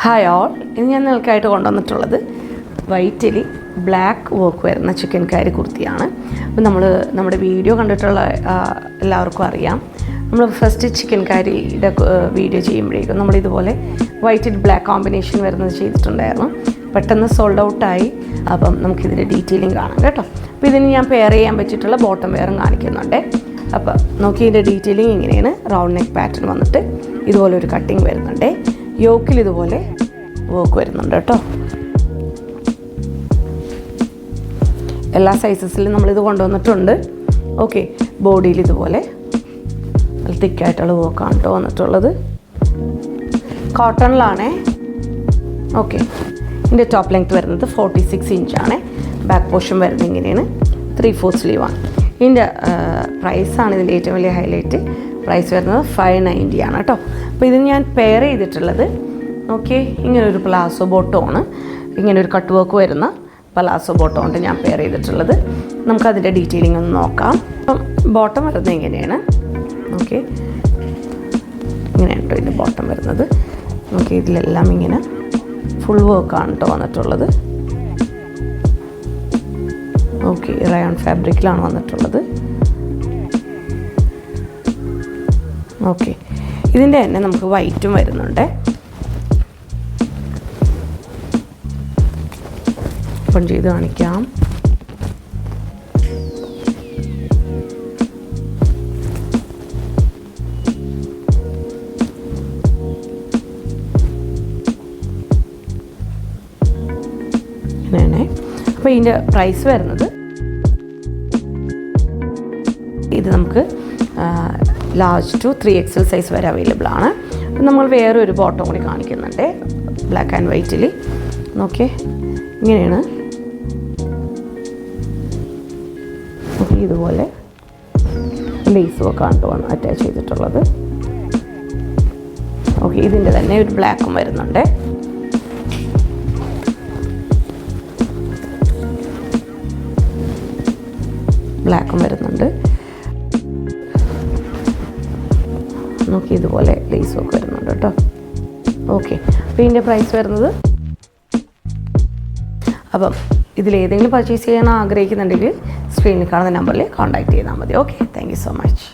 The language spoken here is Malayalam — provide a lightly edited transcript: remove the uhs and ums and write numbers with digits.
ഹായ് ഓൾ, ഇന്ന് ഞാൻ നിങ്ങൾക്കായിട്ട് കൊണ്ടുവന്നിട്ടുള്ളത് വൈറ്റിൽ ബ്ലാക്ക് വർക്ക് വരുന്ന ചിക്കൻ കാരി കുർത്തിയാണ്. അപ്പോൾ നമ്മുടെ വീഡിയോ കണ്ടിട്ടുള്ള എല്ലാവർക്കും അറിയാം, നമ്മൾ ഫസ്റ്റ് ചിക്കൻ കാരിയുടെ വീഡിയോ ചെയ്യുമ്പോഴേക്കും നമ്മളിതുപോലെ വൈറ്റിൽ ബ്ലാക്ക് കോമ്പിനേഷൻ വരുന്നത് ചെയ്തിട്ടുണ്ടായിരുന്നു. പെട്ടെന്ന് സോൾഡ് ഔട്ടായി. അപ്പം നമുക്കിതിൻ്റെ ഡീറ്റെയിലിംഗ് കാണാം കേട്ടോ. അപ്പോൾ ഇതിന് ഞാൻ പെയർ ചെയ്യാൻ പറ്റിയിട്ടുള്ള ബോട്ടം വെയറും കാണിക്കുന്നുണ്ട്. അപ്പോൾ നോക്കി ഇതിൻ്റെ ഡീറ്റെയിലിംഗ് ഇങ്ങനെയാണ്. റൗണ്ട് നെക്ക് പാറ്റേൺ വന്നിട്ട് ഇതുപോലെ ഒരു കട്ടിങ് വരുന്നുണ്ട്. യോക്കിൽ ഇതുപോലെ വർക്ക് വരുന്നുണ്ട് കേട്ടോ. എല്ലാ സൈസസിലും നമ്മളിത് കൊണ്ടുവന്നിട്ടുണ്ട്. ഓക്കെ, ബോഡിയിൽ ഇതുപോലെ നല്ല തിക്കായിട്ടുള്ള വർക്കാണ് കേട്ടോ വന്നിട്ടുള്ളത്. കോട്ടണിലാണേ. ഓക്കെ, ഇതിൻ്റെ ടോപ്പ് ലെങ്ത് വരുന്നത് 46 ഇഞ്ചാണ്. ബാക്ക് പോർഷൻ വരുന്നത് ഇങ്ങനെയാണ്. 3/4 സ്ലീവാണ്. ഇതിൻ്റെ പ്രൈസാണ് ഇതിൻ്റെ ഏറ്റവും വലിയ ഹൈലൈറ്റ്. പ്രൈസ് വരുന്നത് 590 ആണ് കേട്ടോ. അപ്പോൾ ഇതിന് ഞാൻ പെയർ ചെയ്തിട്ടുള്ളത് ഓക്കെ ഇങ്ങനൊരു പ്ലാസോ ബോട്ടമാണ്. ഇങ്ങനൊരു കട്ട് വർക്ക് വരുന്ന പലാസോ ബോട്ടം കൊണ്ട് ഞാൻ പെയർ ചെയ്തിട്ടുള്ളത്. നമുക്കതിൻ്റെ ഡീറ്റെയിലിംഗ് ഒന്ന് നോക്കാം. അപ്പം ബോട്ടം വരുന്നത് ഇങ്ങനെയാണ്. ഓക്കെ, ഇങ്ങനെയാണ് കേട്ടോ ഇതിൻ്റെ ബോട്ടം വരുന്നത്. ഓക്കെ, ഇതിലെല്ലാം ഇങ്ങനെ ഫുൾ വർക്കാണ് കേട്ടോ വന്നിട്ടുള്ളത്. ഓക്കെ, റയോൺ ഫാബ്രിക്കിലാണ് വന്നിട്ടുള്ളത്. ഓക്കെ, ഇതിൻ്റെ തന്നെ നമുക്ക് വൈറ്റും വരുന്നുണ്ട്. ഓപ്പൺ ചെയ്ത് കാണിക്കാം. അങ്ങനെയാണ്. അപ്പോൾ ഇതിൻ്റെ പ്രൈസ് വരുന്നത് ഇത് നമുക്ക് ലാർജ് ടു 3XL സൈസ് വരെ അവൈലബിൾ ആണ്. നമ്മൾ വേറെ ഒരു ബോട്ടം കൂടി കാണിക്കുന്നുണ്ട് ബ്ലാക്ക് ആൻഡ് വൈറ്റിൽ. ഓക്കെ, ഇങ്ങനെയാണ്. ഓക്കെ, ഇതുപോലെ ലേസ് വർക്കാണ് കേട്ടോ അറ്റാച്ച് ചെയ്തിട്ടുള്ളത്. ഓക്കെ, ഇതിൻ്റെ തന്നെ ഒരു ബ്ലാക്കും വരുന്നുണ്ട്. ബ്ലാക്കും വരുന്നുണ്ട്. നോക്കി ഇതുപോലെ ലേസ് വർക്ക് വരുന്നുണ്ട് കേട്ടോ. ഓക്കെ, അപ്പോൾ ഇതിൻ്റെ പ്രൈസ് വരുന്നത്, അപ്പം ഇതിലേതെങ്കിലും പർച്ചേസ് ചെയ്യാൻ ആഗ്രഹിക്കുന്നുണ്ടെങ്കിൽ സ്ക്രീനിൽ കാണുന്ന നമ്പറിൽ കോൺടാക്റ്റ് ചെയ്താൽ മതി. Okay, thank you so much.